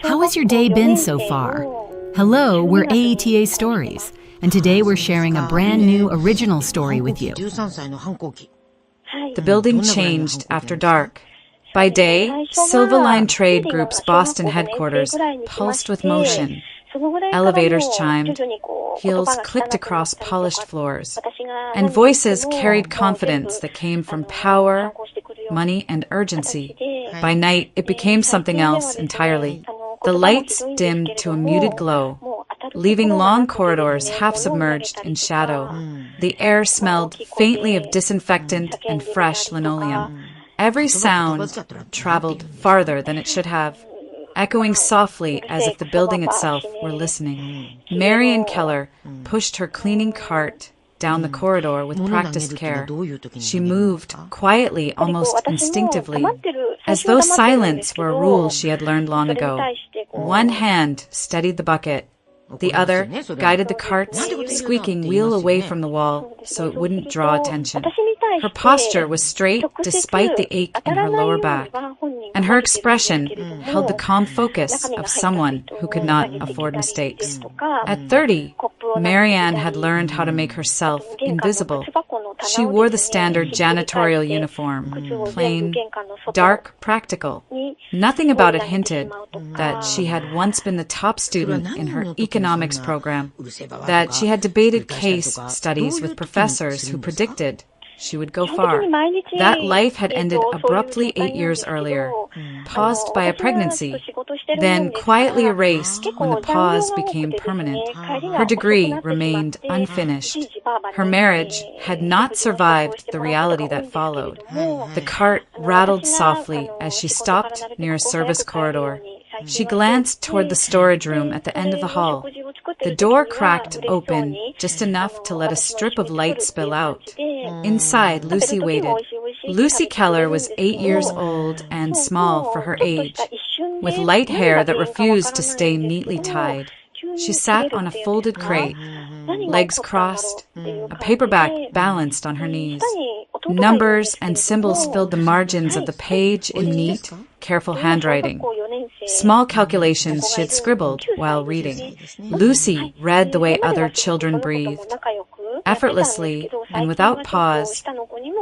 How has your day been so far? Hello, we're AETA Stories, and today we're sharing a brand new original story with you. The building changed after dark. By day, Silva Line Trade Group's Boston headquarters pulsed with motion. Elevators chimed, heels clicked across polished floors, and voices carried confidence that came from power, money, and urgency. By night, it became something else entirely. The lights dimmed to a muted glow, leaving long corridors half-submerged in shadow. The air smelled faintly of disinfectant and fresh linoleum. Every sound traveled farther than it should have, echoing softly as if the building itself were listening. Marian Keller pushed her cleaning cart down the corridor with practiced care. She moved quietly, almost instinctively, as though silence were a rule she had learned long ago. One hand steadied the bucket. The other guided the cart's squeaking wheel away from the wall so it wouldn't draw attention. Her posture was straight despite the ache in her lower back, and her expression held the calm focus of someone who could not afford mistakes. At 30, Marianne had learned how to make herself invisible. She wore the standard janitorial uniform, plain, dark, practical. Nothing about it hinted that she had once been the top student in her economics program, that she had debated case studies with professors who predicted she would go far. That life had ended abruptly 8 years earlier, paused by a pregnancy, then quietly erased when the pause became permanent. Her degree remained unfinished. Her marriage had not survived the reality that followed. The cart rattled softly as she stopped near a service corridor. She glanced toward the storage room at the end of the hall. The door cracked open just enough to let a strip of light spill out. Inside, Lucy waited. Lucy Keller was 8 years old and small for her age, with light hair that refused to stay neatly tied. She sat on a folded crate, legs crossed, a paperback balanced on her knees. Numbers and symbols filled the margins of the page in neat, careful handwriting. Small calculations she had scribbled while reading. Lucy read the way other children breathed, effortlessly and without pause,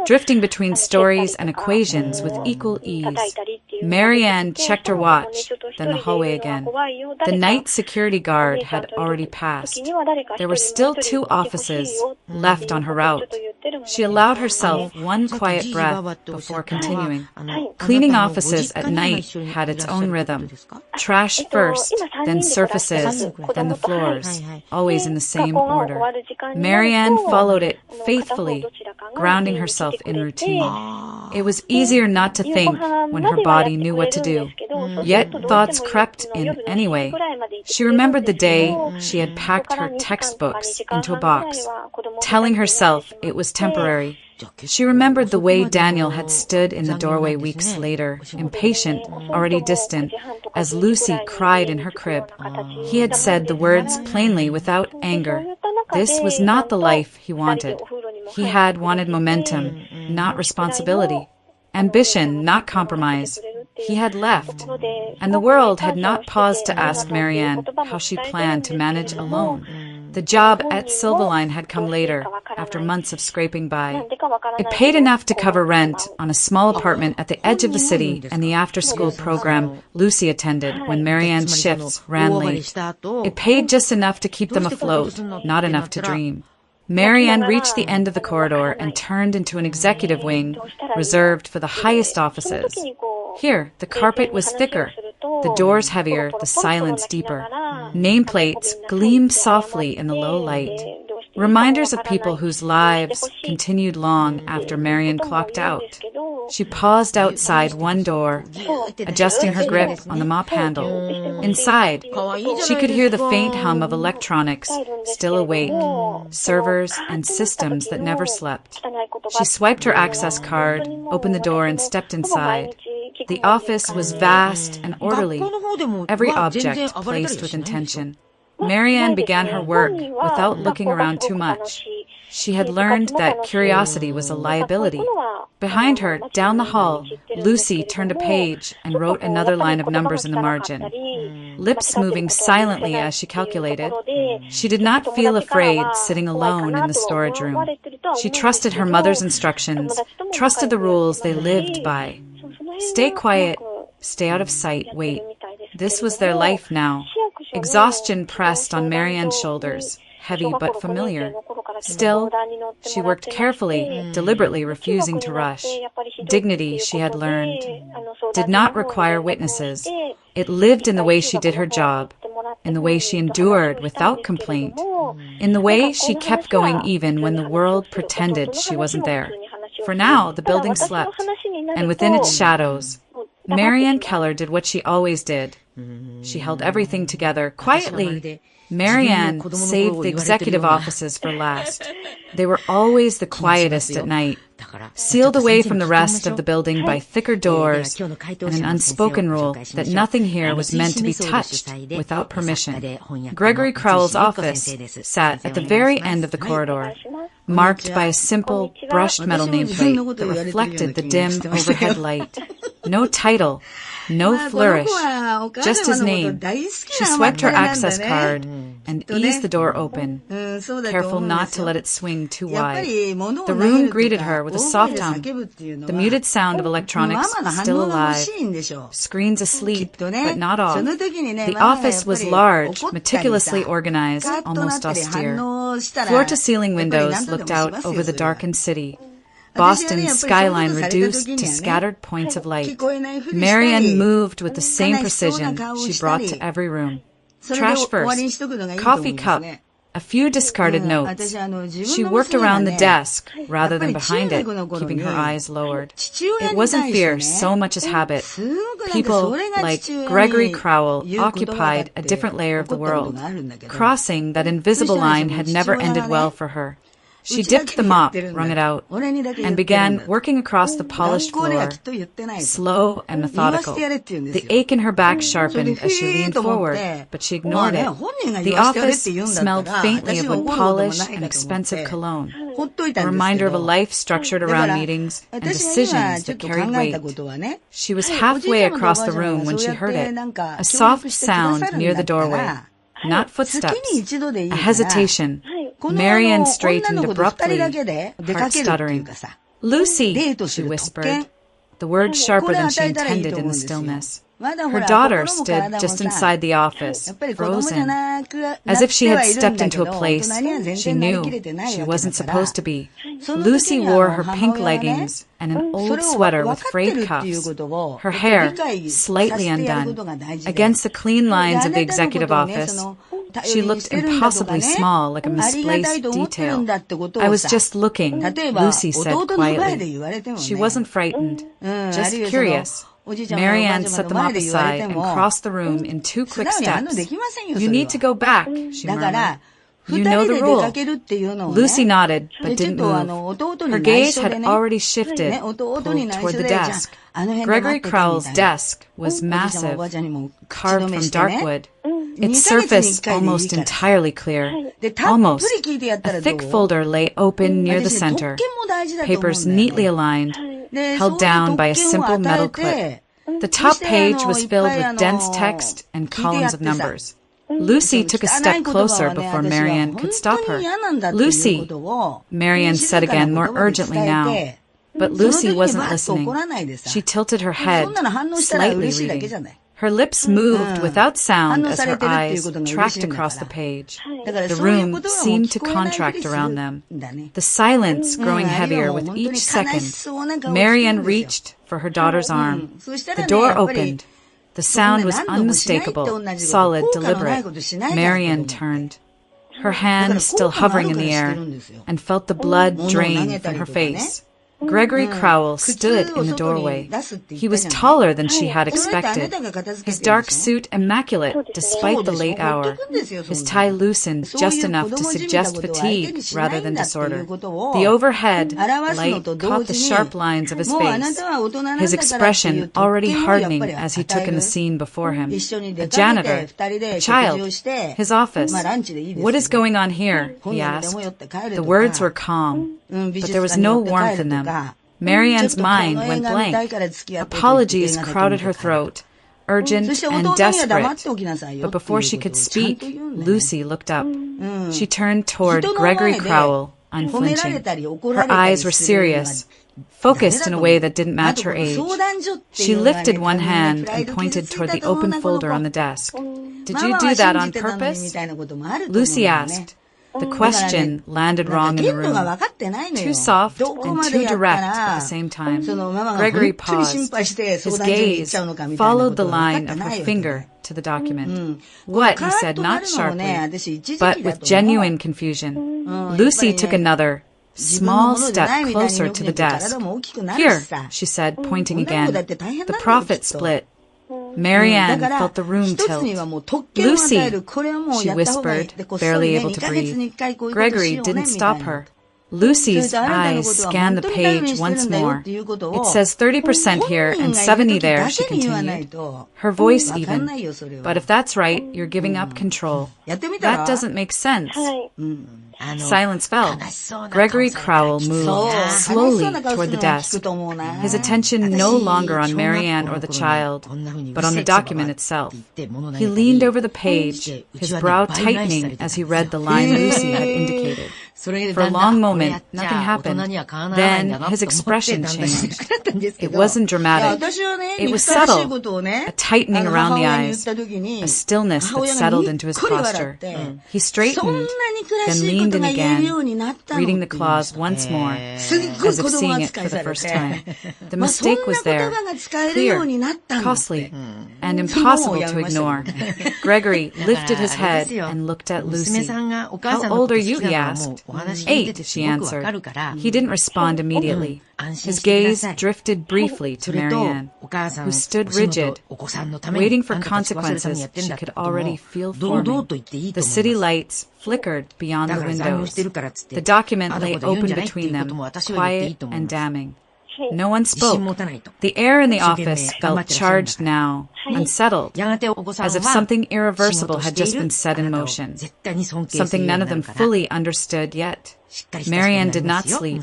drifting between stories and equations with equal ease. Marianne checked her watch, then the hallway again. The night security guard had already passed. There were still 2 offices left on her route. She allowed herself one quiet breath before continuing. Cleaning offices at night had its own rhythm. Trash first, then surfaces, then the floors, always in the same order. Marianne followed it faithfully, grounding herself in routine. It was easier not to think when her body knew what to do. Yet thoughts crept in anyway. She remembered the day she had packed her textbooks into a box, telling herself it was temporary. She remembered the way Daniel had stood in the doorway weeks later, impatient, already distant, as Lucy cried in her crib. He had said the words plainly without anger. This was not the life he wanted. He had wanted momentum, not responsibility. Ambition, not compromise. He had left, and the world had not paused to ask Marianne how she planned to manage alone. The job at Silva Line had come later, after months of scraping by. It paid enough to cover rent on a small apartment at the edge of the city and the after-school program Lucy attended when Marianne's shifts ran late. It paid just enough to keep them afloat, not enough to dream. Marianne reached the end of the corridor and turned into an executive wing reserved for the highest offices. Here, the carpet was thicker, the doors heavier, the silence deeper. Nameplates gleamed softly in the low light, reminders of people whose lives continued long after Marianne clocked out. She paused outside one door, adjusting her grip on the mop handle. Inside, she could hear the faint hum of electronics still awake, servers and systems that never slept. She swiped her access card, opened the door, and stepped inside. The office was vast and orderly, every object placed with intention. Marianne began her work without looking around too much. She had learned that curiosity was a liability. Behind her, down the hall, Lucy turned a page and wrote another line of numbers in the margin, lips moving silently as she calculated. She did not feel afraid sitting alone in the storage room. She trusted her mother's instructions, trusted the rules they lived by. Stay quiet, stay out of sight, wait. This was their life now. Exhaustion pressed on Marianne's shoulders, heavy but familiar. Still, she worked carefully, deliberately refusing to rush. Dignity, she had learned, did not require witnesses. It lived in the way she did her job, in the way she endured without complaint, in the way she kept going even when the world pretended she wasn't there. For now, the building slept, and within its shadows, Marianne Keller did what she always did. She held everything together quietly. Marianne saved the executive offices for last. They were always the quietest at night, sealed away from the rest of the building by thicker doors and an unspoken rule that nothing here was meant to be touched without permission. Gregory Crowell's office sat at the very end of the corridor, marked by a simple, brushed metal nameplate that reflected the dim overhead light. No title, no flourish, just his name. She swiped her access card and eased the door open, careful not to let it swing too wide. The room greeted her with a soft hum, the muted sound of electronics still alive, screens asleep, but not off. The office was large, meticulously organized, almost austere. Floor-to-ceiling windows looked out over the darkened city. Boston's skyline reduced to scattered points of light. Marianne moved with the same precision she brought to every room. Trash first, coffee cup, a few discarded notes. She worked around the desk rather than behind it, keeping her eyes lowered. It wasn't fear so much as habit. People like Gregory Crowell occupied a different layer of the world. Crossing that invisible line had never ended well for her. She dipped the mop, wrung it out, and began working across the polished floor, slow and methodical. The ache in her back sharpened as she leaned forward, but she ignored it. The office smelled faintly of wood polish and expensive cologne, a reminder of a life structured around meetings and decisions that carried weight. She was halfway across the room when she heard it, a soft sound near the doorway. Not footsteps, a hesitation. Marianne straightened abruptly, heart stuttering. "Lucy," she whispered, the word sharper than she intended in the stillness. Her daughter stood just inside the office, frozen, as if she had stepped into a place she knew she wasn't supposed to be. Lucy wore her pink leggings and an old sweater with frayed cuffs, her hair slightly undone. Against the clean lines of the executive office, she looked impossibly small, like a misplaced detail. "I was just looking," Lucy said quietly. She wasn't frightened, just curious. Marianne set the mop aside and crossed the room in 2 quick steps. "You need to go back," she murmured. "You know the rule." Lucy nodded, but didn't move. Her gaze had already shifted, pulled toward the desk. Gregory Crowell's desk was massive, carved from dark wood. Its surface almost entirely clear. Almost. A thick folder lay open near the center, papers neatly aligned, held down by a simple metal clip. The top page was filled with dense text and columns of numbers. Lucy took a step closer before Marianne could stop her. "Lucy," Marianne said again, more urgently now. But Lucy wasn't listening. She tilted her head, slightly reading. Her lips moved without sound as her eyes tracked across the page. The room seemed to contract around them, the silence growing heavier with each second. Marianne reached for her daughter's arm. The door opened. The sound was unmistakable, solid, deliberate. Marianne turned, her hand still hovering in the air, and felt the blood drain from her face. Gregory Crowell stood in the doorway. He was taller than she had expected. His dark suit immaculate despite the late hour. His tie loosened just enough to suggest fatigue rather than disorder. The overhead light caught the sharp lines of his face, his expression already hardening as he took in the scene before him. A janitor, a child, his office. "What is going on here?" he asked. The words were calm, but there was no warmth in them. Marianne's mind went blank. Apologies crowded her throat, urgent and desperate. But before she could speak, Lucy looked up. She turned toward Gregory Crowell, unflinching. Her eyes were serious, focused in a way that didn't match her age. She lifted one hand and pointed toward the open folder on the desk. "Did you do that on purpose?" Lucy asked. The question landed wrong in the room. Too soft and too direct at the same time. Gregory paused. His gaze followed the line of her finger to the document. "What?" he said, not sharply, but with genuine confusion. Lucy took another small step closer to the desk. "Here," she said, pointing again. The prophet split. Marianne felt the room tilt. "Lucy," she whispered, barely able to breathe. Gregory didn't stop her. Lucy's eyes scanned the page once more. "It says 30% here and 70 there," she continued, her voice even. "But if that's right, you're giving up control. That doesn't make sense." Silence fell. Gregory Crowell moved slowly toward the desk, his attention no longer on Marianne or the child, but on the document itself. He leaned over the page, his brow tightening as he read the line Lucy had indicated. For a long moment, nothing happened. Then his expression changed. It wasn't dramatic. It was subtle, a tightening around the eyes, a stillness that settled into his posture. He straightened, then leaned in again, reading the clause once more, as if seeing it for the first time. The mistake was there, clear, costly, and impossible to ignore. Gregory lifted his head and looked at Lucy. "How old are you?" he asked. "8, she answered. He didn't respond immediately. His gaze drifted briefly to Marianne, who stood rigid, waiting for consequences she could already feel forming. The city lights flickered beyond the windows. The document lay open between them, quiet and damning. No one spoke. The air in the office felt charged now, unsettled, as if something irreversible had just been set in motion, something none of them fully understood yet. Marianne did not sleep.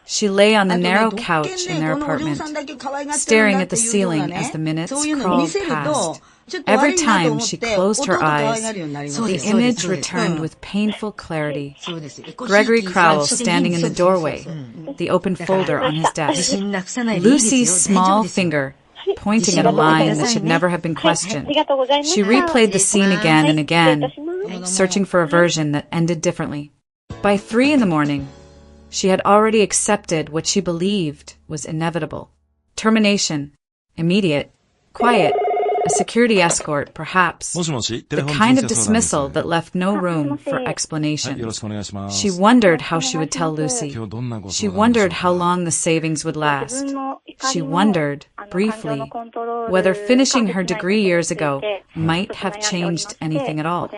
She lay on the narrow couch in their apartment, staring at the ceiling as the minutes crawled past. Every time she closed her eyes, the image returned with painful clarity. Gregory Crowell standing in the doorway, the open folder on his desk. Lucy's small finger pointing at a line that should never have been questioned. She replayed the scene again and again, searching for a version that ended differently. By 3 a.m, she had already accepted what she believed was inevitable. Termination, immediate, quiet, a security escort, perhaps, the kind of dismissal that left no room for explanations. She wondered how she would tell Lucy. She wondered how long the savings would last. She wondered, briefly, whether finishing her degree years ago might have changed anything at all.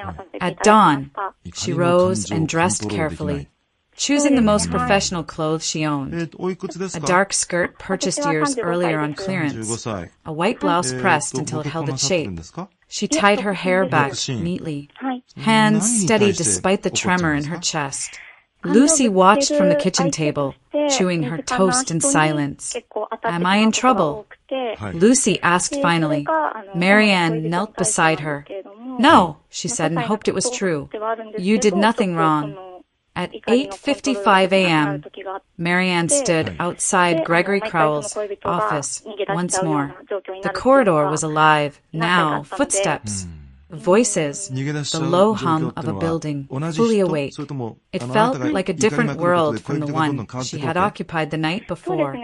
At dawn, she rose and dressed carefully, choosing the most professional clothes she owned. A dark skirt purchased years earlier on clearance, a white blouse pressed until it held its shape. She tied her hair back neatly, hands steady despite the tremor in her chest. Lucy watched from the kitchen table, chewing her toast in silence. "Am I in trouble?" Lucy asked finally. Marianne knelt beside her. "No," she said, and hoped it was true. "You did nothing wrong." At 8:55 a.m., Marianne stood outside Gregory Crowell's office once more. The corridor was alive, now, footsteps, voices, the low hum of a building, fully awake. It felt like a different world from the one she had occupied the night before.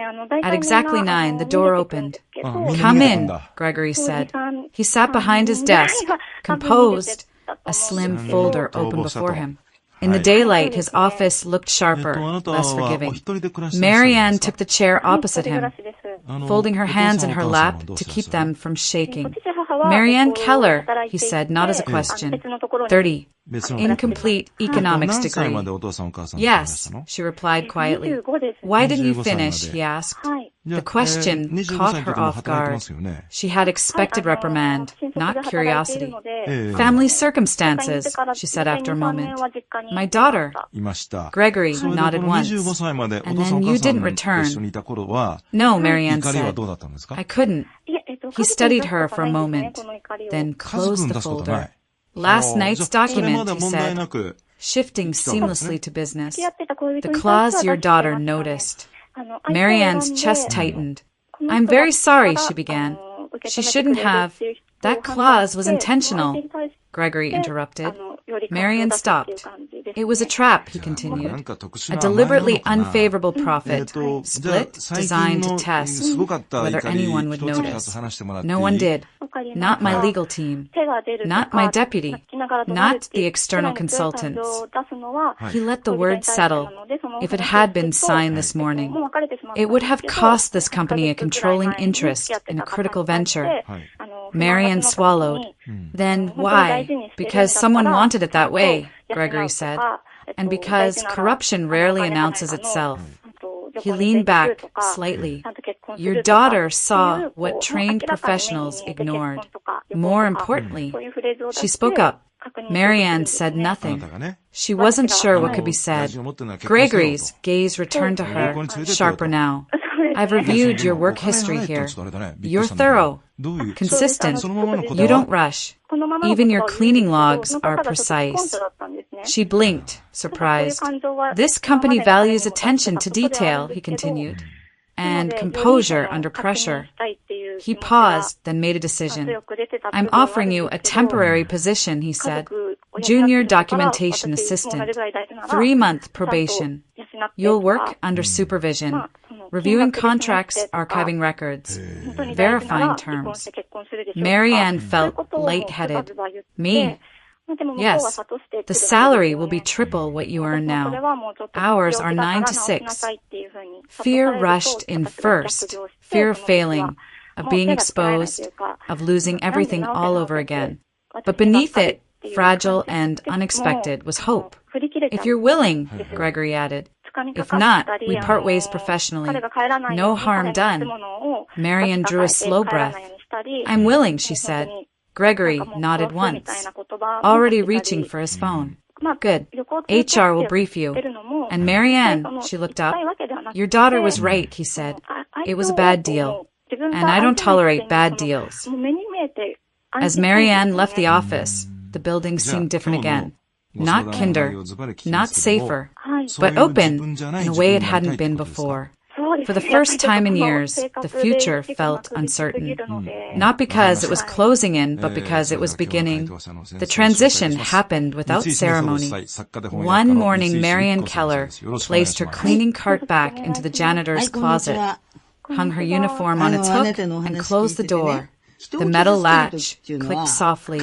At exactly 9, the door opened. "Come in," Gregory said. He sat behind his desk, composed, a slim folder open before him. In the daylight, his office looked sharper, less forgiving. Marianne took the chair opposite him, folding her hands in her lap to keep them from shaking. Marianne Keller, he said, not as a question. 30. Incomplete economics degree. Yes, she replied quietly. Why didn't you finish? He asked. The question caught her off guard. She had expected reprimand, not curiosity. Family circumstances, she said after a moment. My daughter. Gregory nodded once. And then you didn't return. No, Marianne said. I couldn't. He studied her for a moment, then closed the folder. Last night's document, he said, shifting seamlessly to business. The clause your daughter noticed. Marianne's chest tightened. I'm very sorry, she began. She shouldn't have. That clause was intentional, Gregory interrupted. Marianne stopped. It was a trap, he continued. A deliberately unfavorable profit, split, designed to test whether anyone would notice. No one did. Not my legal team. Not my deputy. Not the external consultants. He let the word settle. If it had been signed this morning, it would have cost this company a controlling interest in a critical venture. Marianne swallowed. Then why? Because someone wanted it that way, Gregory said, and because corruption rarely announces itself. He leaned back slightly. Your daughter saw what trained professionals ignored. More importantly, she spoke up. Marianne said nothing. She wasn't sure what could be said. Gregory's gaze returned to her, sharper now. I've reviewed your work history here. You're thorough, consistent. You don't rush. Even your cleaning logs are precise. She blinked, surprised. This company values attention to detail, he continued, and composure under pressure. He paused, then made a decision. I'm offering you a temporary position, he said. Junior documentation assistant. 3-month probation. You'll work under supervision. Reviewing contracts, archiving records, verifying terms. Marianne felt lightheaded. Me? Yes. The salary will be triple what you earn now. Hours are 9 to 6. Fear rushed in first. Fear of failing, of being exposed, of losing everything all over again. But beneath it, fragile and unexpected, was hope. If you're willing, Gregory added. If not, we part ways professionally. No harm done. Marianne drew a slow breath. I'm willing, she said. Gregory nodded once, already reaching for his phone. Good. HR will brief you. And Marianne, she looked up. Your daughter was right, he said. It was a bad deal. And I don't tolerate bad deals. As Marianne left the office, the building seemed different again. Not kinder, not safer, but open in a way it hadn't been before. For the first time in years, the future felt uncertain. Not because it was closing in, but because it was beginning. The transition happened without ceremony. One morning, Marianne Keller placed her cleaning cart back into the janitor's closet, hung her uniform on its hook, and closed the door. The metal latch clicked softly,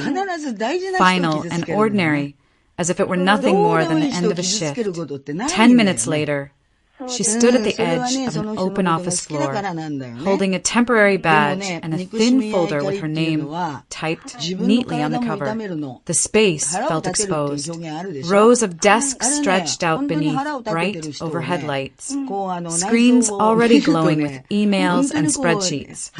final and ordinary, as if it were nothing more than the end of a shift. 10 minutes later, she stood at the edge of an open office floor, holding a temporary badge and a thin folder with her name typed neatly on the cover. The space felt exposed. Rows of desks stretched out beneath bright overhead lights. Screens already glowing with emails and spreadsheets.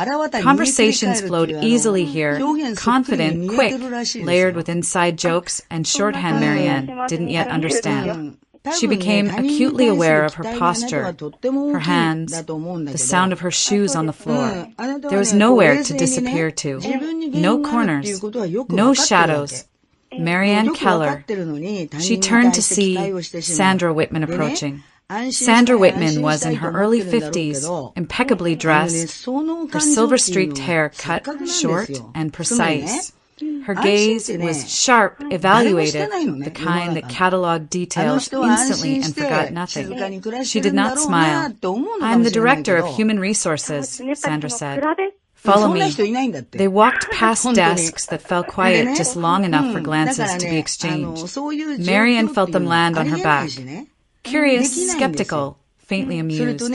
Conversations flowed easily here, confident, quick, layered with inside jokes and shorthand Marianne didn't yet understand. She became acutely aware of her posture, her hands, the sound of her shoes on the floor. There was nowhere to disappear to. No corners, no shadows. Marianne Keller. She turned to see Sandra Whitman approaching. Sandra Whitman was in her early 50s, impeccably dressed, her silver-streaked hair cut short and precise. Her gaze was sharp, evaluative, the kind that cataloged details instantly and forgot nothing. She did not smile. I'm the director of human resources, Sandra said. Follow me. They walked past desks that fell quiet just long enough for glances to be exchanged. Marianne felt them land on her back. Curious, skeptical, faintly amused.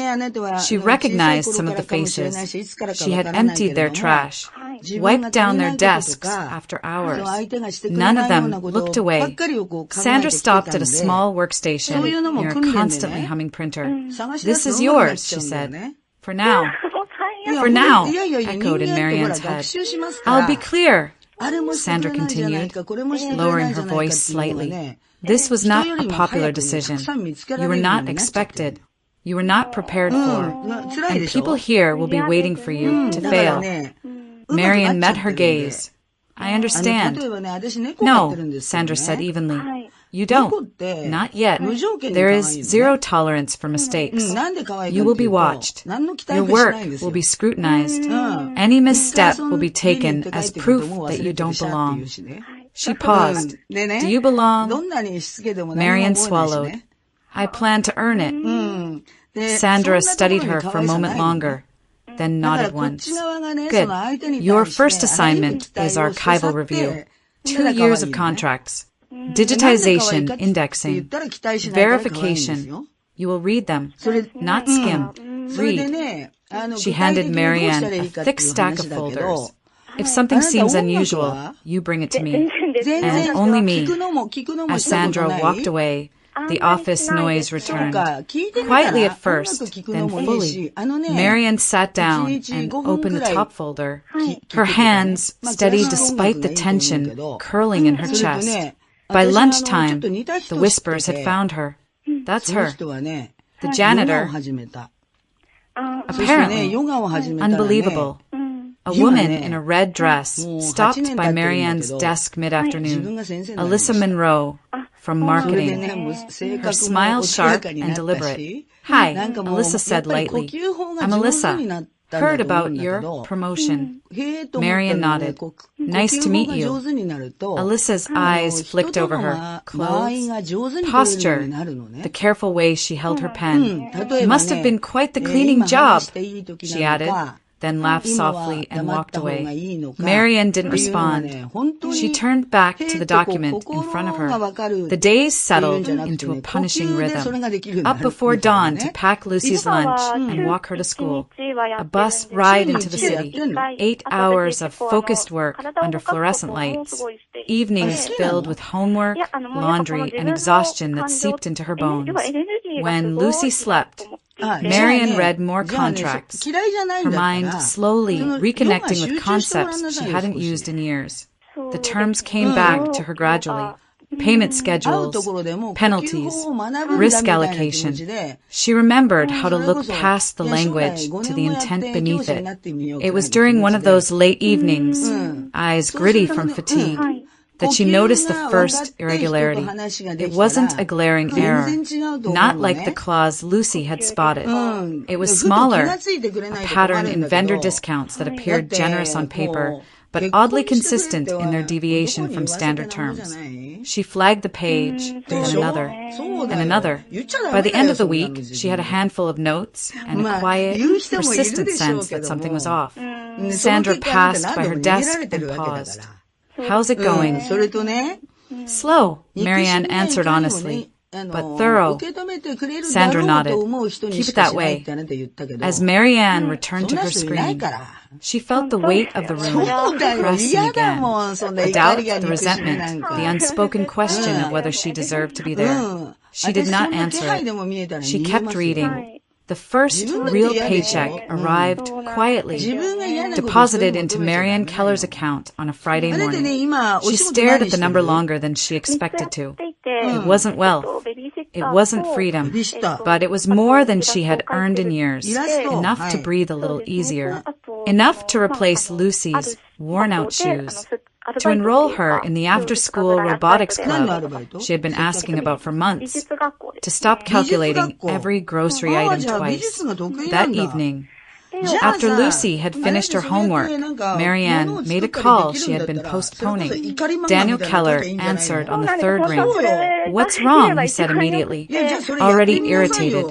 She recognized some of the faces. She had emptied their trash, wiped down their desks after hours. None of them looked away. Sandra stopped at a small workstation near a constantly humming printer. "This is yours," she said. "For now." "For now," echoed in Marianne's head. "I'll be clear," Sandra continued, lowering her voice slightly. "This was not a popular decision. You were not expected. You were not prepared for. And people here will be waiting for you to fail." Marianne met her gaze. "I understand." "No," Sandra said evenly. "You don't. Not yet. There is zero tolerance for mistakes. You will be watched. Your work will be scrutinized. Any misstep will be taken as proof that you don't belong." She paused. "Do you belong?" Marianne swallowed. "I plan to earn it." Sandra studied her for a moment longer, then nodded once. "Good. Your first assignment is archival review. 2 years of contracts. Digitization, indexing, verification. You will read them, not skim. Read." She handed Marianne a thick stack of folders. "If something seems unusual, you bring it to me, and only me." As Sandra walked away, the office noise returned. Quietly at first, then fully. Marianne sat down and opened the top folder. Her hands, steady despite the tension curling in her chest. By lunchtime, the whispers had found her. "That's her. The janitor." Apparently. Unbelievable. A woman in a red dress stopped by Marianne's desk mid-afternoon. Alyssa Monroe, from marketing. Her smile sharp and deliberate. "Hi," Alyssa said lightly. "I'm Alyssa. Heard about your promotion." Marianne nodded. "Nice to meet you." Alyssa's eyes flicked over her. Clothes? Posture. The careful way she held her pen. "It must have been quite the cleaning job," she added, then laughed softly and walked away. Marianne didn't respond. She turned back to the document in front of her. The days settled into a punishing rhythm. Up before dawn to pack Lucy's lunch and walk her to school. A bus ride into the city. 8 hours of focused work under fluorescent lights. Evenings filled with homework, laundry, and exhaustion that seeped into her bones. When Lucy slept, Marianne read more contracts, her mind slowly reconnecting with concepts she hadn't used in years. The terms came back to her gradually. Payment schedules, penalties, risk allocation. She remembered how to look past the language to the intent beneath it. It was during one of those late evenings, eyes gritty from fatigue, that she noticed the first irregularity. It wasn't a glaring error, not like the clause Lucy had spotted. It was smaller, a pattern in vendor discounts that appeared generous on paper, but oddly consistent in their deviation from standard terms. She flagged the page, then another, and another. By the end of the week, she had a handful of notes and a quiet, persistent sense that something was off. Sandra passed by her desk and paused. "How's it going?" "Slow," Marianne answered honestly, "but thorough." Sandra nodded. "Keep it that way." As Marianne returned to her screen, she felt the weight of the room pressing again. The doubt, the resentment, the unspoken question of whether she deserved to be there. She did not answer it. She kept reading. The first real paycheck arrived quietly, deposited into Marianne Keller's account on a Friday morning. She stared at the number longer than she expected to. It wasn't wealth. It wasn't freedom. But it was more than she had earned in years. Enough to breathe a little easier. Enough to replace Lucy's worn-out shoes. To enroll her in the after-school robotics club she had been asking about for months. To stop calculating every grocery item twice. That evening, after Lucy had finished her homework, Marianne made a call she had been postponing. Daniel Keller answered on the third ring. "What's wrong?" he said immediately, already irritated.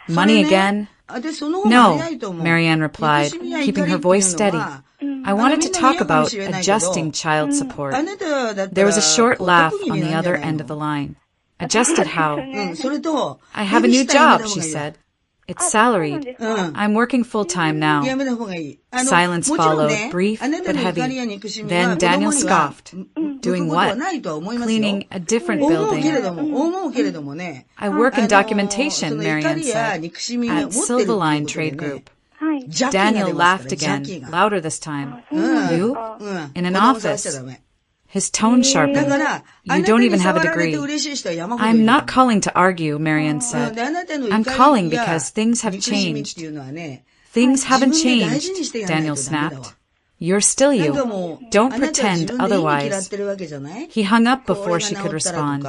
"Money again?" "No," Marianne replied, keeping her voice steady. I wanted to talk about adjusting child support. There was a short laugh on the other end of the line. Adjusted how? I have a new job, she said. It's salaried. I'm working full-time now. Silence followed, brief but heavy. Then Daniel scoffed. Doing what? Cleaning a different building. I work in documentation, Marianne said, at Silvaline Trade Group. Daniel laughed again, louder this time. You? In an office. His tone sharpened. You don't even have a degree. I'm not calling to argue, Marianne said. I'm calling because things have changed. Things haven't changed, Daniel snapped. You're still you. Don't pretend otherwise. He hung up before she could respond.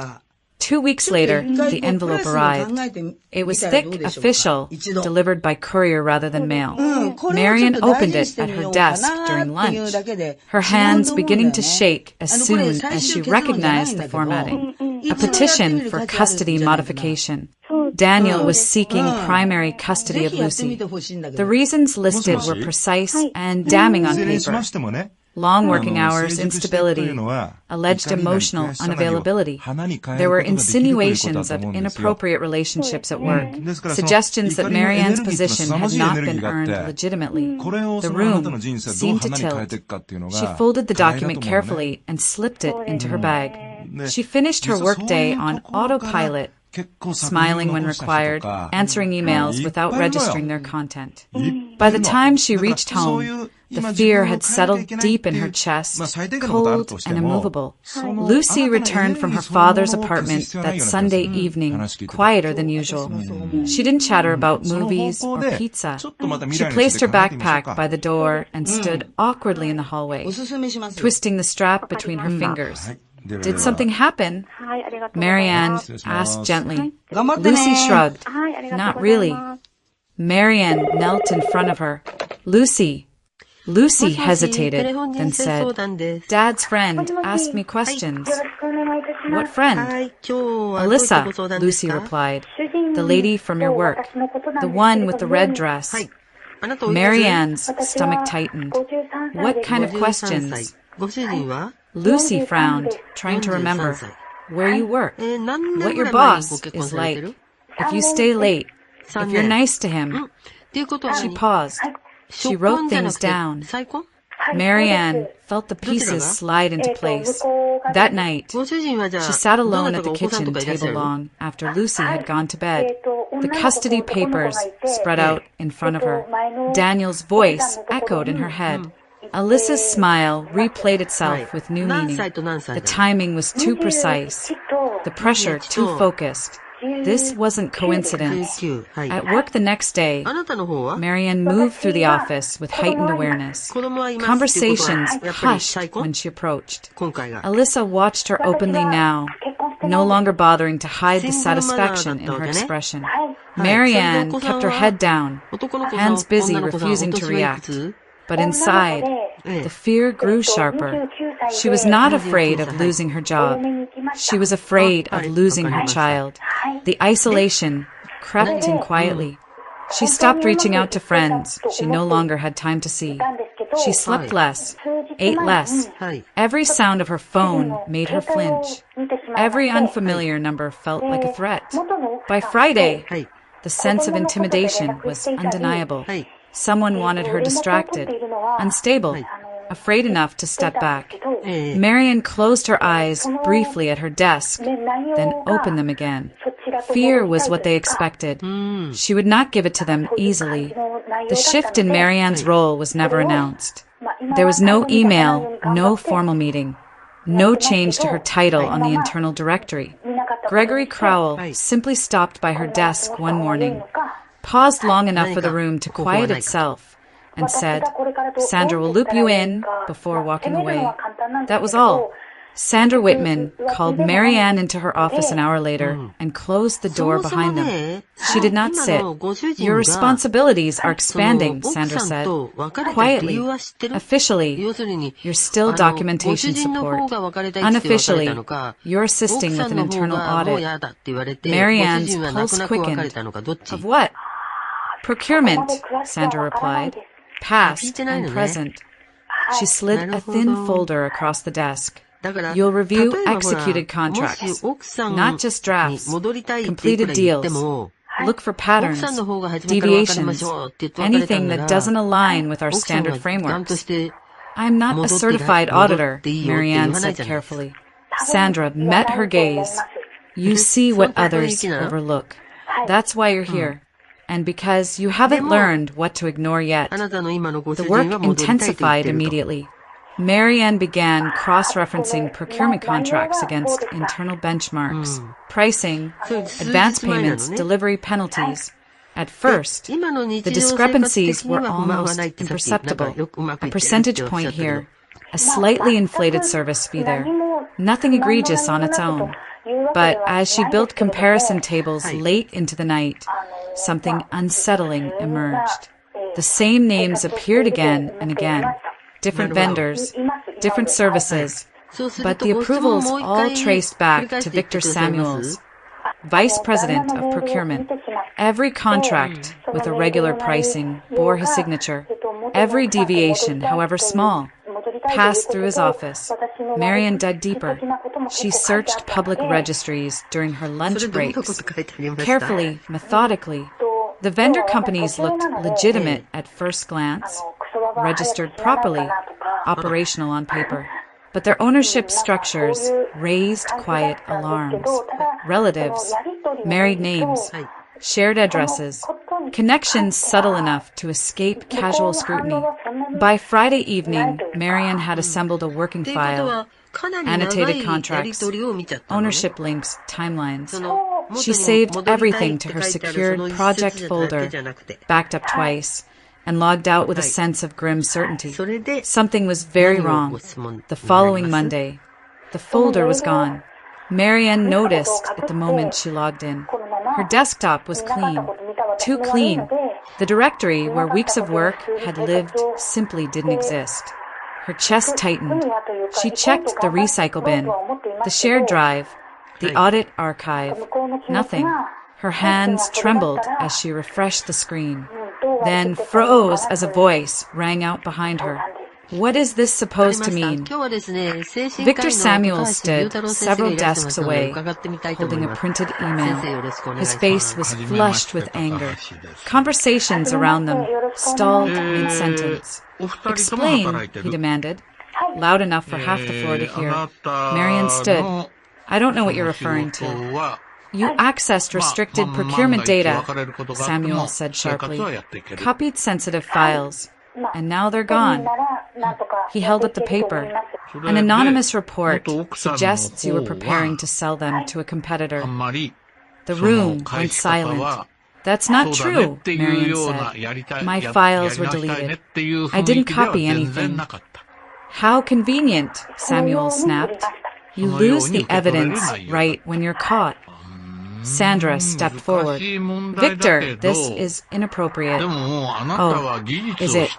2 weeks later, the envelope arrived. It was thick, official, delivered by courier rather than mail. Marianne opened it at her desk during lunch, her hands beginning to shake as soon as she recognized the formatting. A petition for custody modification. Daniel was seeking primary custody of Lucy. The reasons listed were precise and damning on paper. Long working hours, instability, alleged emotional unavailability. There were insinuations of inappropriate relationships at work, suggestions that Marianne's position had not been earned legitimately. The room seemed to tilt. She folded the document carefully and slipped it into her bag. She finished her workday on autopilot, smiling when required, answering emails without registering their content. By the time she reached home, the fear had settled deep in her chest, cold and immovable. Lucy returned from her father's apartment that Sunday evening, quieter than usual. She didn't chatter about movies or pizza. She placed her backpack by the door and stood awkwardly in the hallway, twisting the strap between her fingers. Did something happen? Marianne asked gently. Lucy shrugged. Not really. Marianne knelt in front of her. Lucy hesitated, then said, Dad's friend asked me questions. What friend? Alyssa, Lucy replied. The lady from your work. The one with the red dress. Marianne's stomach tightened. What kind of questions? Lucy frowned, trying to remember where you work, what your boss is like, if you stay late, if you're nice to him. She paused. She wrote things down. Marianne felt the pieces slide into place. That night, she sat alone at the kitchen table long after Lucy had gone to bed. The custody papers spread out in front of her. Daniel's voice echoed in her head. Alyssa's smile replayed itself with new meaning. The timing was too precise. The pressure too focused. This wasn't coincidence. At work the next day, Marianne moved through the office with heightened awareness. Conversations hushed when she approached. Alyssa watched her openly now, no longer bothering to hide the satisfaction in her expression. Marianne kept her head down, hands busy refusing to react. But inside, the fear grew sharper. She was not afraid of losing her job. She was afraid of losing her child. The isolation crept in quietly. She stopped reaching out to friends she no longer had time to see. She slept less, ate less. Every sound of her phone made her flinch. Every unfamiliar number felt like a threat. By Friday, the sense of intimidation was undeniable. Someone wanted her distracted, unstable, afraid enough to step back. Marianne closed her eyes briefly at her desk, then opened them again. Fear was what they expected. She would not give it to them easily. The shift in Marianne's role was never announced. There was no email, no formal meeting, no change to her title on the internal directory. Gregory Crowell simply stopped by her desk one morning, paused long enough for the room to quiet itself, and said, Sandra will loop you in, before walking away. That was all. Sandra Whitman called Marianne into her office an hour later and closed the door behind them. She did not sit. Your responsibilities are expanding, Sandra said. Quietly. Officially, you're still documentation support. Unofficially, you're assisting with an internal audit. Marianne's pulse quickened. Of what? Procurement, Sandra replied. Past and present. She slid a thin folder across the desk. You'll review executed contracts, not just drafts, completed deals. Look for patterns, deviations, anything that doesn't align with our standard frameworks. I'm not a certified auditor, Marianne said carefully. Sandra met her gaze. You see what others overlook. That's why you're here. And because you haven't learned what to ignore yet. The work intensified immediately. Marianne began cross-referencing procurement contracts against internal benchmarks, pricing, advance payments, delivery penalties. At first, the discrepancies were almost imperceptible. A percentage point here, a slightly inflated service fee there. Nothing egregious on its own. But as she built comparison tables late into the night, something unsettling emerged. The same names appeared again and again. Different vendors, different services, but the approvals all traced back to Victor Samuels, Vice President of Procurement. Every contract with irregular pricing bore his signature. Every deviation, however small, passed through his office. Marianne dug deeper. She searched public registries during her lunch breaks, carefully, methodically. The vendor companies looked legitimate at first glance, registered properly, operational on paper. But their ownership structures raised quiet alarms. Relatives, married names, shared addresses, connections subtle enough to escape casual scrutiny. By Friday evening, Marianne had assembled a working file, annotated contracts, ownership links, timelines. She saved everything to her secured project folder, backed up twice, and logged out with a sense of grim certainty. Something was very wrong. The following Monday, the folder was gone. Marianne noticed at the moment she logged in. Her desktop was clean, too clean. The directory where weeks of work had lived simply didn't exist. Her chest tightened. She checked the recycle bin, the shared drive, the audit archive. Nothing. Her hands trembled as she refreshed the screen, then froze as a voice rang out behind her. What is this supposed to mean? Victor Samuels stood several desks away, holding a printed email. His face was flushed with anger. Conversations around them stalled mid-sentence. Explain, he demanded, loud enough for half the floor to hear. Marianne stood. I don't know what you're referring to. You accessed restricted procurement data, Samuel said sharply. Copied sensitive files, and now they're gone. He held up the paper. An anonymous report suggests you were preparing to sell them to a competitor. The room went silent. That's not true, Marianne said. My files were deleted. I didn't copy anything. How convenient, Samuel snapped. You lose the evidence right when you're caught. Sandra stepped forward. Victor, this is inappropriate. Oh, is it?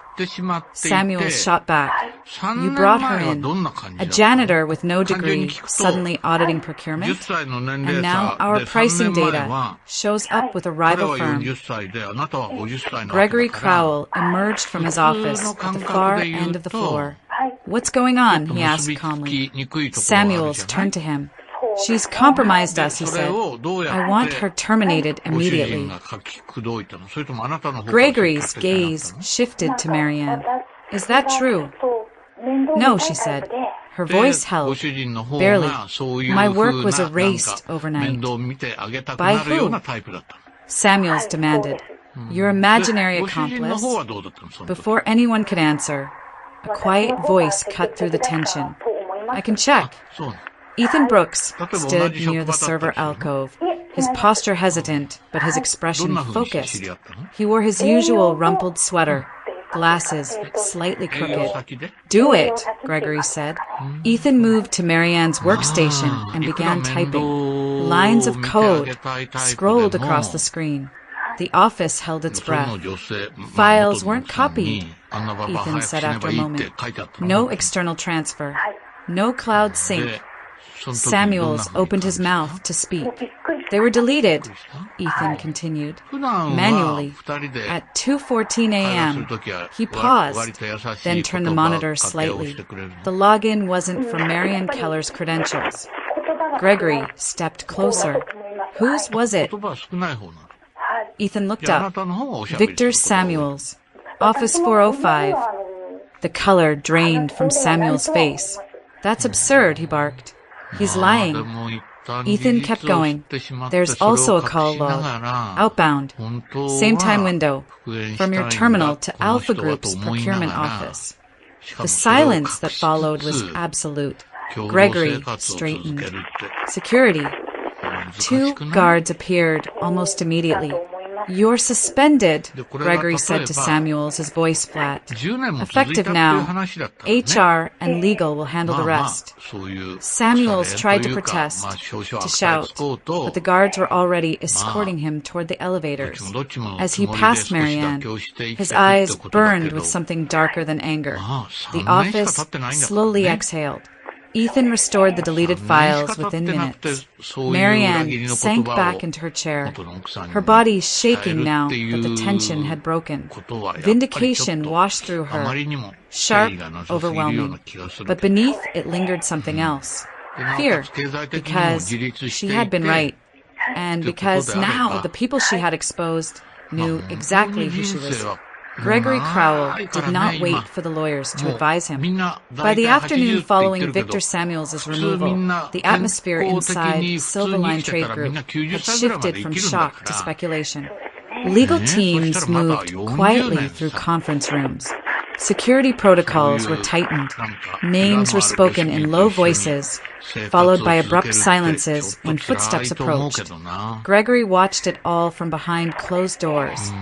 Samuel shot back. You brought her in. A janitor with no degree suddenly auditing procurement? And now our pricing data shows up with a rival firm. Gregory Crowell emerged from his office at the far end of the floor. What's going on? He asked calmly. Samuels turned to him. She's compromised us, he said. I want her terminated immediately. Gregory's gaze shifted to Marianne. Is that true? No, she said. Her voice held. Barely. My work was erased overnight. By who? Samuels demanded. Your imaginary accomplice? Before anyone could answer, a quiet voice cut through the tension. I can check. Ethan Brooks stood near the server alcove, his posture hesitant, but his expression focused. He wore his usual rumpled sweater, glasses slightly crooked. Do it, Gregory said. Ethan moved to Marianne's workstation and began typing. Lines of code scrolled across the screen. The office held its breath. Files weren't copied, Ethan said after a moment. No external transfer. No cloud sync. Samuels opened his mouth to speak. They were deleted, Ethan continued, manually. At 2:14 a.m., he paused, then turned the monitor slightly. The login wasn't from Marian Keller's credentials. Gregory stepped closer. Whose was it? Ethan looked up. Victor Samuels. Office 405. The color drained from Samuel's face. That's absurd, he barked. He's lying. Ethan kept going. There's also a call log. Outbound. Same time window. From your terminal to Alpha Group's procurement office. The silence that followed was absolute. Gregory straightened. Security. 2 guards appeared almost immediately. You're suspended, Gregory said to Samuels, his voice flat. Effective now. HR and legal will handle the rest. Samuels tried to protest, to shout, but the guards were already escorting him toward the elevators. As he passed Marianne, his eyes burned with something darker than anger. The office slowly exhaled. Ethan restored the deleted files within minutes. Marianne sank back into her chair, her body shaking now that the tension had broken. Vindication washed through her, sharp, overwhelming. But beneath it lingered something else. Fear, because she had been right, and because now the people she had exposed knew exactly who she was. Gregory Crowell did not wait for the lawyers to advise him. By the afternoon following Victor Samuels' removal, the atmosphere inside Silverline Trade Group had shifted from shock to speculation. Legal teams moved quietly through conference rooms. Security protocols were tightened. Names were spoken in low voices, followed by abrupt silences when footsteps approached. Gregory watched it all from behind closed doors,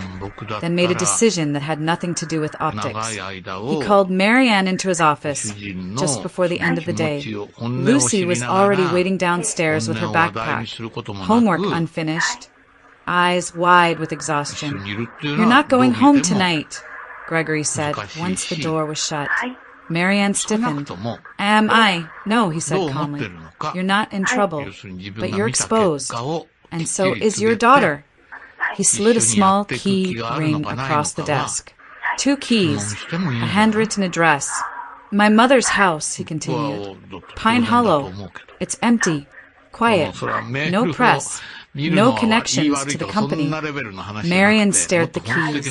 then made a decision that had nothing to do with optics. He called Marianne into his office just before the end of the day. Lucy was already waiting downstairs with her backpack, homework unfinished, eyes wide with exhaustion. You're not going home tonight, Gregory said once the door was shut. Marianne stiffened. Am I? No, he said calmly. You're not in trouble, but you're exposed. And so is your daughter. He slid a small key ring across the desk. 2 keys, a handwritten address. My mother's house, he continued. Pine Hollow. It's empty. Quiet. No press. No connections to the company. Marian stared at the keys.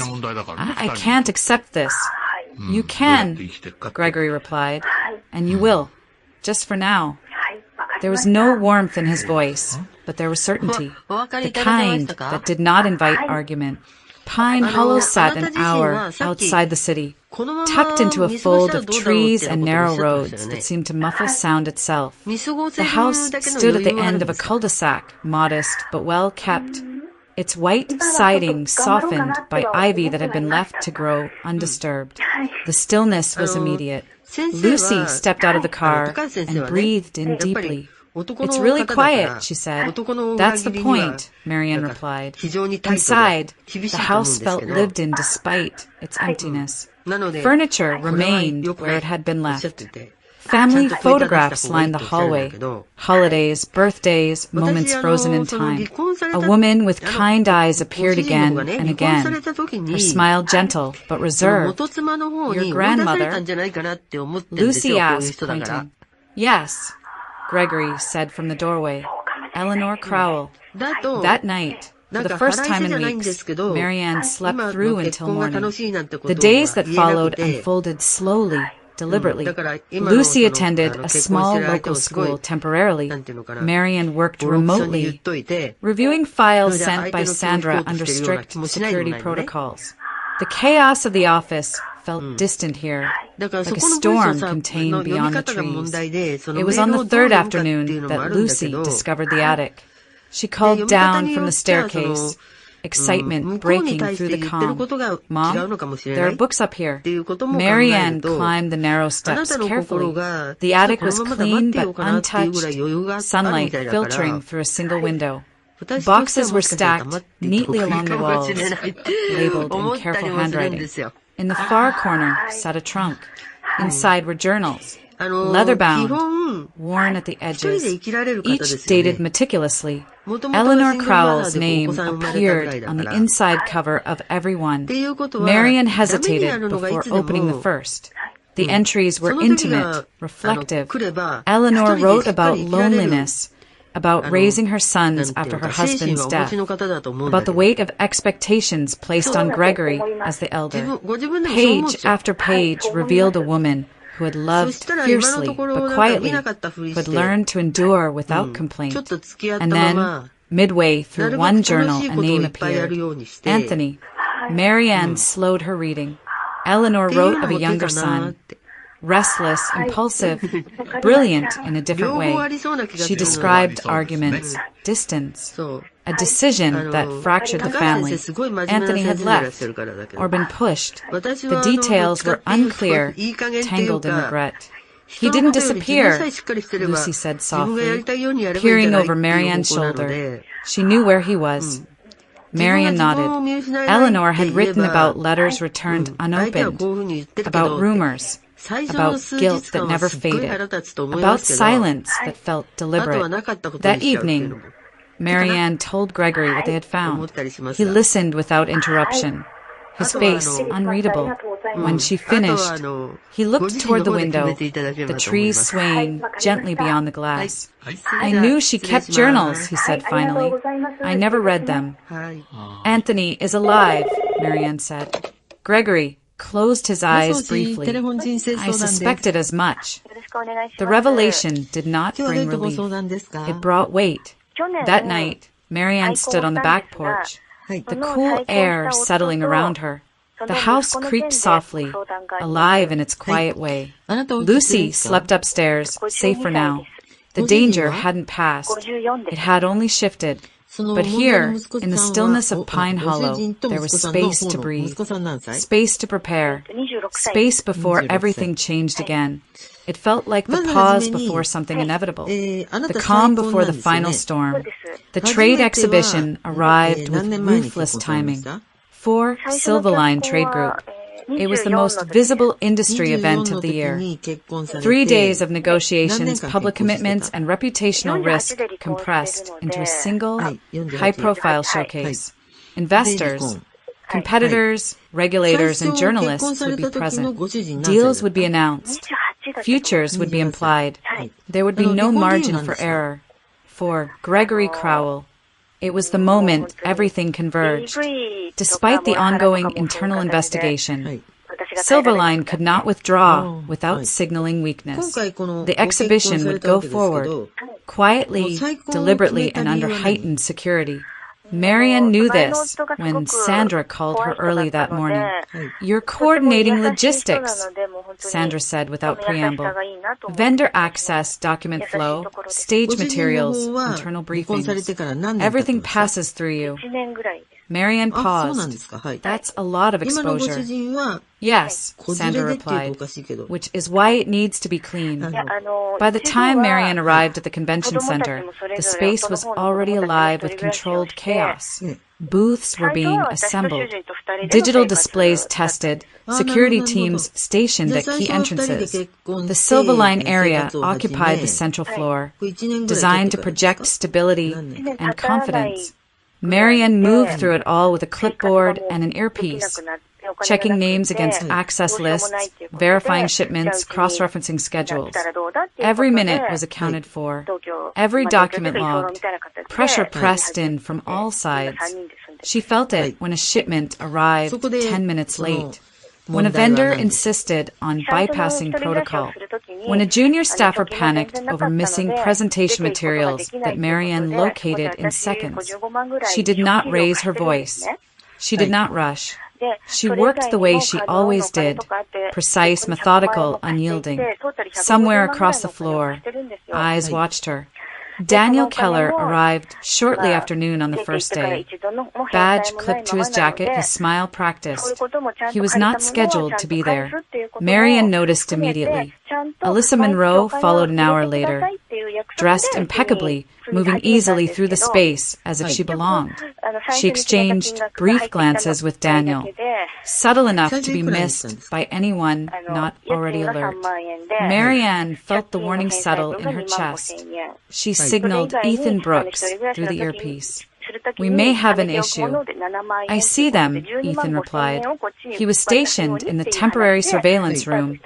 I can't accept this. You can, Gregory replied, and you will, just for now. There was no warmth in his voice, but there was certainty, the kind that did not invite argument. Pine Hollow sat an hour outside the city, tucked into a fold of trees and narrow roads that seemed to muffle sound itself. The house stood at the end of a cul-de-sac, modest but well kept, its white siding softened by ivy that had been left to grow undisturbed. The stillness was immediate. Lucy stepped out of the car and breathed in deeply. It's really quiet, she said. That's the point, Marianne replied. Inside, the house felt lived in despite its emptiness. Furniture remained where it had been left. Family photographs lined the hallway. Holidays, birthdays, moments frozen in time. A woman with kind eyes appeared again and again, her smile gentle but reserved. Your grandmother? Lucy asked, pointing. Yes, Gregory said from the doorway. Eleanor Crowell. That night, for the first time in weeks, Marianne slept through until morning. The days that followed unfolded slowly, deliberately. Lucy attended a small local school temporarily. Marianne worked remotely, reviewing files sent by Sandra under strict security protocols. The chaos of the office felt distant here, like a storm contained beyond the trees. It was on the 3rd afternoon that Lucy discovered the attic. She called down from the staircase, excitement breaking through the calm. Mom, there are books up here. Marianne climbed the narrow steps carefully. The attic was clean but untouched, sunlight filtering through a single window. Boxes were stacked neatly along the walls, labeled in careful handwriting. In the far corner sat a trunk. Inside were journals, leather-bound, worn at the edges, each dated meticulously. Eleanor Crowell's name appeared on the inside cover of every one. Marian hesitated before opening the first. The entries were intimate, reflective. Eleanor wrote about loneliness, about raising her sons after her husband's death, about the weight of expectations placed on Gregory as the elder. Page after page revealed a woman who had loved fiercely but quietly, who had learned to endure without complaint. And then, midway through one journal, a name appeared. Anthony. Marianne slowed her reading. Eleanor wrote of a younger son. Restless, impulsive, brilliant in a different way. She described arguments, distance, a decision that fractured the family. Anthony had left or been pushed. The details were unclear, tangled in regret. He didn't disappear, Lucy said softly, peering over Marianne's shoulder. She knew where he was. Marian nodded. Eleanor had written about letters returned unopened, about rumors, about guilt that never faded, about silence that felt deliberate. That evening, Marianne told Gregory what they had found. He listened without interruption, his face unreadable. When she finished, he looked toward the window, the trees swaying gently beyond the glass. I knew she kept journals, he said finally. I never read them. Anthony is alive, Marianne said. Gregory closed his eyes briefly. I suspected as much. The revelation did not bring relief. It brought weight. That night, Marianne stood on the back porch, the cool air settling around her. The house creaked softly, alive in its quiet way. Lucy slept upstairs, safe for now. The danger hadn't passed. It had only shifted. But here, in the stillness of Pine Hollow, there was space to breathe, space to prepare, space before everything changed again. It felt like the pause before something inevitable, the calm before the final storm. The trade exhibition arrived with ruthless timing. 4 Silverline Trade Group. It was the most visible industry event of the year. 3 days of negotiations, public commitments, and reputational risk compressed into a single, high-profile showcase. Investors, competitors, regulators, and journalists would be present. Deals would be announced. Futures would be implied. There would be no margin for error. For Gregory Crowell, it was the moment everything converged. Despite the ongoing internal investigation, Silverline could not withdraw without signaling weakness. The exhibition would go forward, quietly, deliberately, and under heightened security. Marianne knew this when Sandra called her early that morning. You're coordinating logistics, Sandra said without preamble. Vendor access, document flow, stage materials, internal briefings. Everything passes through you. Marianne paused. That's a lot of exposure. Yes, Sandra replied, which is why it needs to be clean. By the time Marianne arrived at the convention center, the space was already alive with controlled chaos. Booths were being assembled, digital displays tested, security teams stationed at key entrances. The Silverline area occupied the central floor, designed to project stability and confidence. Marianne moved through it all with a clipboard and an earpiece, checking names against access lists, verifying shipments, cross-referencing schedules. Every minute was accounted for, every document logged. Pressure pressed in from all sides. She felt it when a shipment arrived 10 minutes late, when a vendor insisted on bypassing protocol, when a junior staffer panicked over missing presentation materials that Marianne located in seconds. She did not raise her voice. She did not rush. She worked the way she always did, precise, methodical, unyielding. Somewhere across the floor, eyes watched her. Daniel Keller arrived shortly after noon on the first day. Badge clipped to his jacket, his smile practiced. He was not scheduled to be there. Marianne noticed immediately. Alyssa Monroe followed an hour later, dressed impeccably, moving easily through the space as if she belonged. She exchanged brief glances with Daniel, subtle enough to be missed by anyone not already alert. Marianne felt the warning settle in her chest. She signaled Ethan Brooks through the earpiece. "We may have an issue." "I see them," Ethan replied. He was stationed in the temporary surveillance room,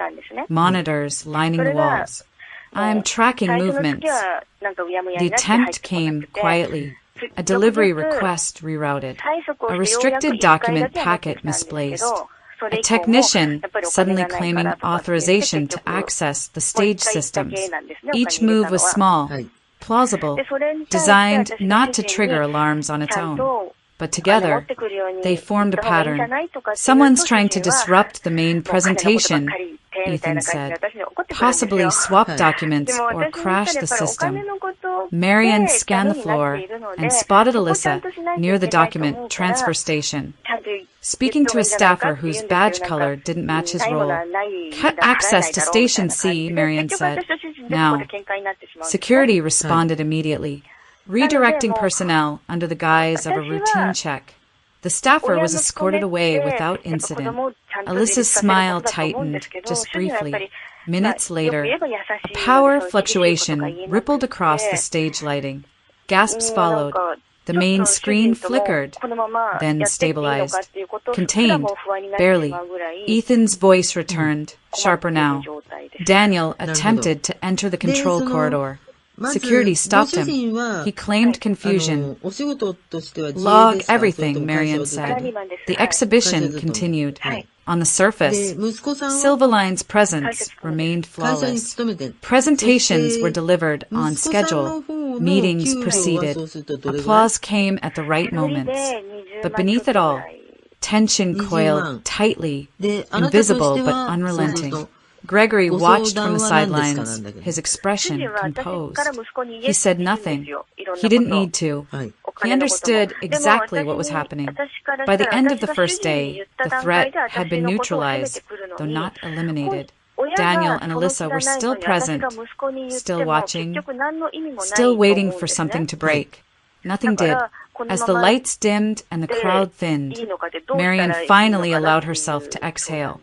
monitors lining the walls. "I'm tracking movements." The attempt came quietly, a delivery request rerouted, a restricted document packet misplaced, a technician suddenly claiming authorization to access the stage systems. Each move was small, plausible, designed not to trigger alarms on its own. But together, they formed a pattern. "Someone's trying to disrupt the main presentation," Ethan said. "Possibly swap documents or crash the system." Marianne scanned the floor and spotted Alyssa near the document transfer station, speaking to a staffer whose badge color didn't match his role. "Cut access to Station C," Marianne said. "Now." Security responded immediately, redirecting personnel under the guise of a routine check. The staffer was escorted away without incident. Alyssa's smile tightened just briefly. Minutes later, a power fluctuation rippled across the stage lighting. Gasps followed. The main screen flickered, then stabilized. Contained, barely. Ethan's voice returned, sharper now. Daniel attempted to enter the control corridor. Security stopped him. He claimed confusion. "Log everything," Marianne said. The exhibition continued. On the surface, Silvaline's presence remained flawless. Presentations were delivered on schedule. Meetings proceeded. Applause came at the right moments. But beneath it all, tension coiled tightly, invisible but unrelenting. Gregory watched from the sidelines, his expression composed. He said nothing. He didn't need to. He understood exactly what was happening. By the end of the first day, the threat had been neutralized, though not eliminated. Daniel and Alyssa were still present, still watching, still waiting for something to break. Nothing did. As the lights dimmed and the crowd thinned, Marianne finally allowed herself to exhale.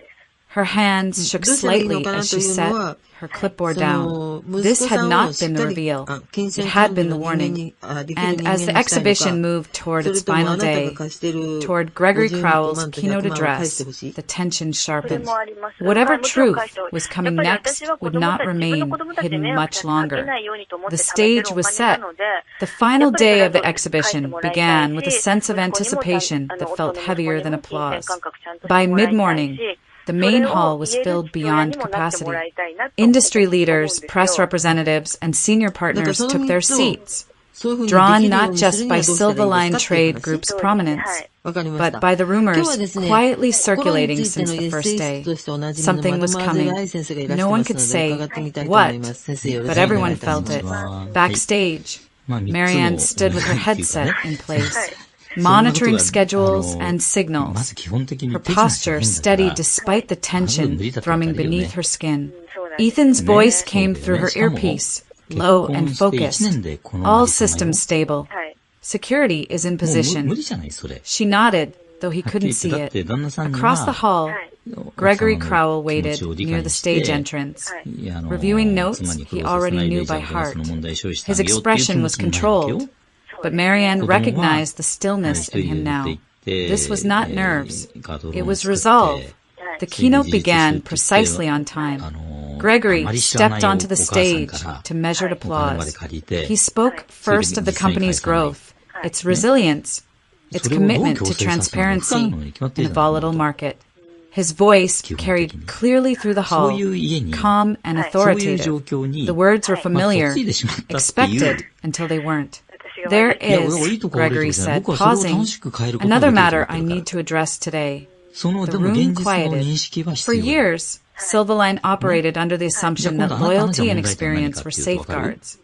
Her hands shook slightly as she set her clipboard down. This had not been the reveal. It had been the warning. And as the exhibition moved toward its final day, toward Gregory Crowell's keynote address, the tension sharpened. Whatever truth was coming next would not remain hidden much longer. The stage was set. The final day of the exhibition began with a sense of anticipation that felt heavier than applause. By mid-morning, the main hall was filled beyond capacity. Industry leaders, press representatives, and senior partners took their seats, drawn not just by Silvaline Trade Group's prominence, but by the rumors quietly circulating since the first day. Something was coming. No one could say what, but everyone felt it. Backstage, Marianne stood with her headset in place, monitoring schedules and signals, her posture steady despite the tension thrumming beneath her skin. Ethan's voice came through her earpiece, low and focused, all systems stable. Security is in position. She nodded, though he couldn't see it. Across the hall, Gregory Crowell waited near the stage entrance, reviewing notes he already knew by heart. His expression was controlled, but Marianne recognized the stillness in him now. This was not nerves. It was resolve. The keynote began precisely on time. Gregory stepped onto the stage to measured applause. He spoke first of the company's growth, its resilience, its commitment to transparency in a volatile market. His voice carried clearly through the hall, calm and authoritative. The words were familiar, expected until they weren't. "There is," Gregory said, pausing, "another matter I need to address today." The room quieted. For years, Silvaline operated under the assumption that loyalty and experience were safeguards.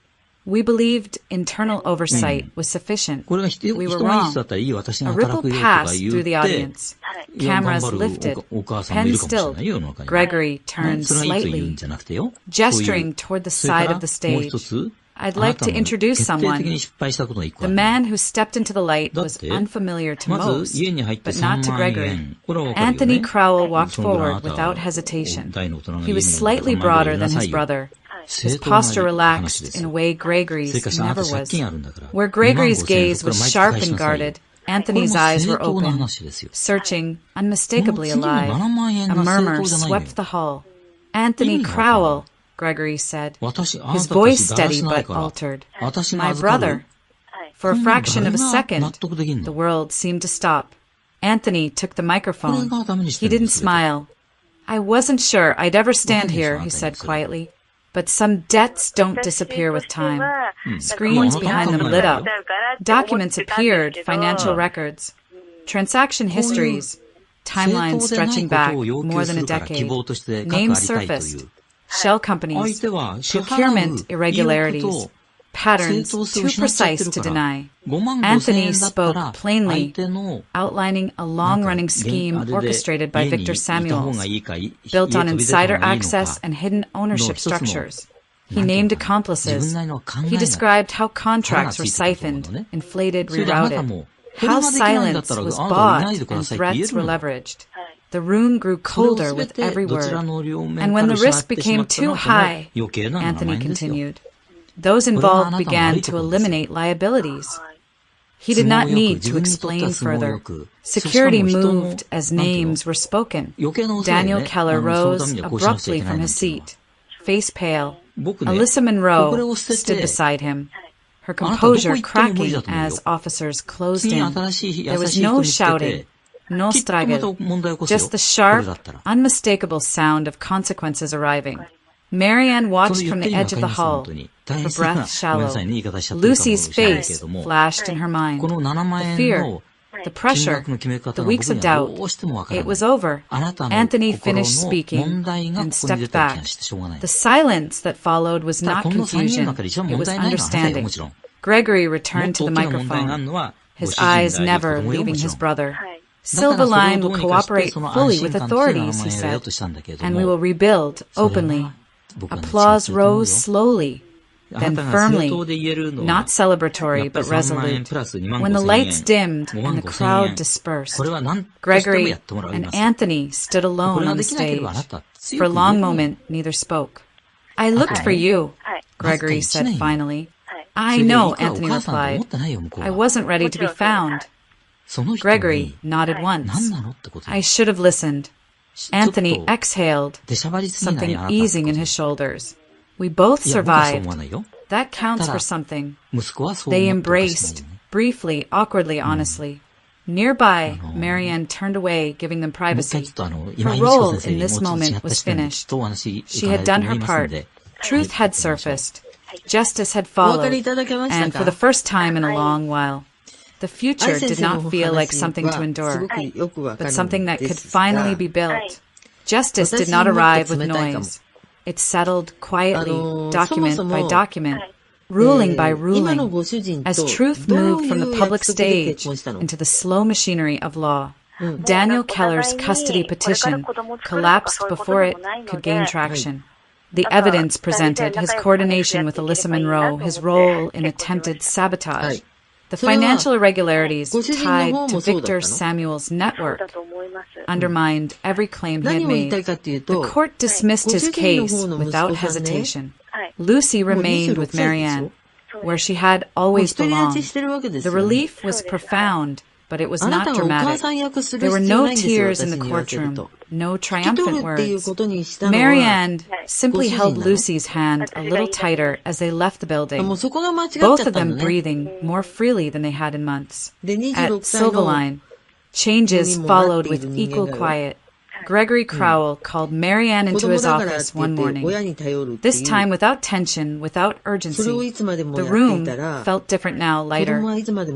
We believed internal oversight was sufficient. これが人 We が were いい wrong. 人だったらいい私 A が ripple 働くよと passed か through the 言って audience. いや Cameras 頑張る lifted. お母さんもい Pen るかもしれ stilled. ないよ世の中に Gregory ね turned それがいいと言うん slightly, じゃなくてよ gesturing toward the それか side ら of the もう一 stage. つ I'd あな like た to の introduce 決定 someone. 的に失敗したことが一個 The ある man who stepped into the light だっ was て unfamiliar to ま most, ず家に入って but not 3 to 万 Gregory. 円これは分かるよ Anthony ね Crowell walked そのぐらいあ forward なたは without hesitation. 大の大人の He 家 was にも slightly 3万円 broader 入れな than さ his いよ brother. 正 His 当な posture 話で relaxed す in a よ way それ Gregory's からしあな never た借 was. 金あるんだから Where 2万 Gregory's 5千円 gaze これ was 毎月 sharp 返し and なさいよ guarded, これも Anthony's eyes 正 were 当な open, 話ですよ searching, この unmistakably 次の alive. 7万円 A が正 murmur 当じゃないのよ swept the hall. Anthony 意味がわからない Crowell, Gregory said, 私あな his たた voice ちだら steady しない but から altered. 私が My 預か brother. る For a こんなの fraction of a 誰が納 second, 得できん the の world seemed to stop. Anthony took the これ microphone. がダメにして He るん didn't ですよ smile. I wasn't sure I'd ever stand here, he said quietly. But some debts don't disappear with time. Screens behind them lit up. Documents appeared, financial records. Transaction histories. Timelines stretching back more than a decade. Names surfaced. Shell companies. Procurement irregularities. Patterns too precise to deny. Anthony spoke plainly, outlining a long-running scheme orchestrated by Victor Samuels, built on insider access and hidden ownership structures. He named accomplices. He described how contracts were siphoned, inflated, rerouted, how silence was bought and threats were leveraged. The room grew colder with every word. And when the risk became too high, Anthony continued, those involved began to eliminate liabilities. He did not need to explain further. Security moved as names were spoken. Daniel Keller rose abruptly from his seat, face pale. Alyssa Monroe stood beside him, her composure cracking as officers closed in. There was no shouting, no struggle, just the sharp, unmistakable sound of consequences arriving. Marianne watched from the edge of the hall, her breath shallow. Lucy's face flashed in her mind. The fear, the pressure, the weeks of doubt. It was over. Anthony finished speaking and stepped back. The silence that followed was not confusion. It was understanding. Gregory returned to the microphone, his eyes never leaving his brother. Silverline will cooperate fully with authorities, he said, and we will rebuild openly. Applause rose slowly, then firmly, not celebratory but resolute. When the lights dimmed and the crowd dispersed, Gregory and Anthony stood alone on the stage. For a long moment, neither spoke. I looked for you, Gregory said finally. I know, Anthony replied. I wasn't ready to be found. Gregory nodded once. I should have listened. Anthony exhaled, something easing in his shoulders. We both survived. That counts for something. They embraced, briefly, awkwardly, honestly. Nearby, Marianne turned away, giving them privacy. Her role in this moment was finished. She had done her part. Truth had surfaced. Justice had followed. And for the first time in a long while, the future did not feel like something to endure, but something that could finally be built. Justice did not arrive with noise. It settled quietly, document by document, ruling by ruling, as truth moved from the public stage into the slow machinery of law. Daniel Keller's custody petition collapsed before it could gain traction. The evidence presented, his coordination with Alyssa Monroe, his role in attempted sabotage, the financial irregularities tied to Victor Samuel's network undermined every claim he had made. The court dismissed his case without hesitation. Lucy remained with Marianne, where she had always belonged. The relief was profound, but it was not dramatic. There were no tears in the courtroom, no triumphant words. Marianne simply held Lucy's hand a little tighter as they left the building, both of them breathing more freely than they had in months. At Silverline, changes followed with equal quiet. Gregory Crowell called Marianne into his office one morning. This time without tension, without urgency. The room felt different now, lighter,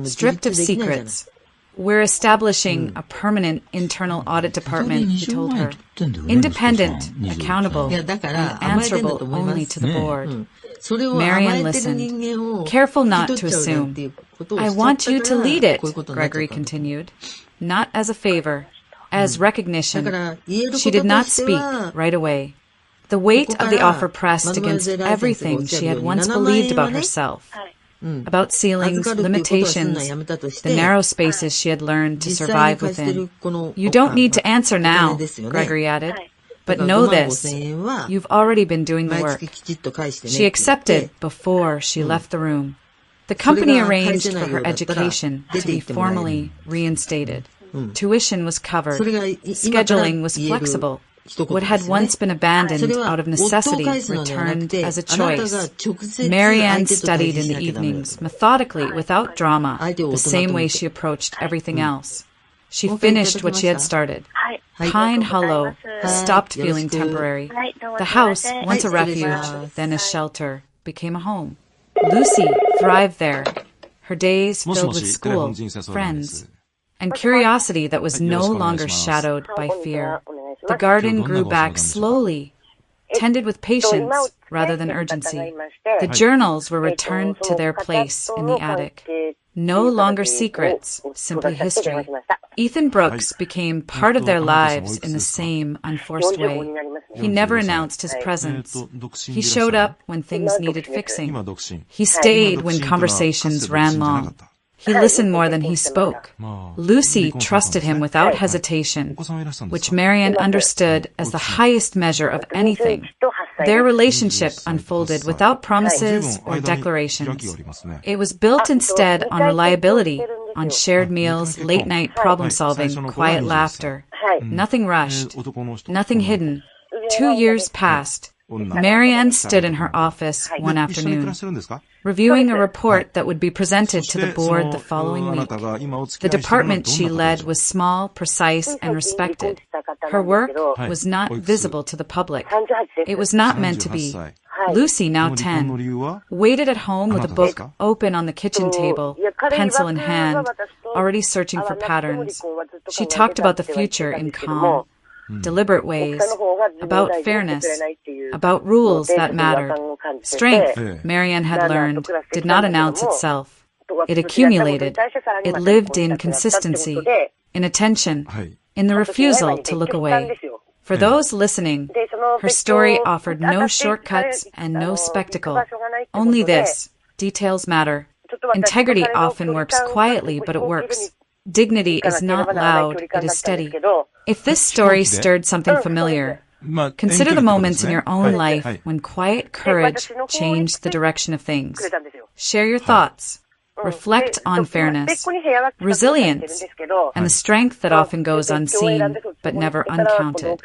stripped of secrets. We're establishing a permanent internal audit department, he told her. Independent, accountable, and answerable only to the board. Marianne listened, careful not to assume. I want you to lead it, Gregory continued. Not as a favor, as recognition. She did not speak right away. The weight of the offer pressed against everything she had once believed about herself. About ceilings, limitations, the narrow spaces she had learned to survive within. You don't need to answer now, Gregory added. But know this, you've already been doing the work. She accepted before she left the room. The company arranged for her education to be formally reinstated. Tuition was covered. Scheduling was flexible. What had once been abandoned out of necessity returned as a choice. Marianne studied in the evenings, methodically, without drama, the same way she approached everything else. She finished what she had started. Pine Hollow stopped feeling temporary. The house, once a refuge, then a shelter, became a home. Lucy thrived there, her days filled with school, friends, and curiosity that was no longer shadowed by fear. The garden grew back slowly, tended with patience rather than urgency. The journals were returned to their place in the attic. No longer secrets, simply history. Ethan Brooks became part of their lives in the same unforced way. He never announced his presence. He showed up when things needed fixing. He stayed when conversations ran long. He listened more than he spoke. Lucy trusted him without hesitation, which Marianne understood as the highest measure of anything. Their relationship unfolded without promises or declarations. It was built instead on reliability, on shared meals, late-night problem-solving, quiet laughter. Nothing rushed, nothing hidden. 2 years passed. Marianne stood in her office one afternoon, reviewing a report that would be presented to the board the following week. The department she led was small, precise, and respected. Her work was not visible to the public. It was not meant to be. Lucy, now 10, waited at home with a book open on the kitchen table, pencil in hand, already searching for patterns. She talked about the future in calm, deliberate ways, about fairness, about rules that mattered. Strength, Marianne had learned, did not announce itself. It accumulated. It lived in consistency, in attention, in the refusal to look away. For those listening, her story offered no shortcuts and no spectacle. Only this: details matter. Integrity often works quietly, but it works. Dignity is not loud, it is steady. If this story stirred something familiar, consider the moments in your own life when quiet courage changed the direction of things. Share your thoughts. Reflect on fairness, resilience, and the strength that often goes unseen but never uncounted.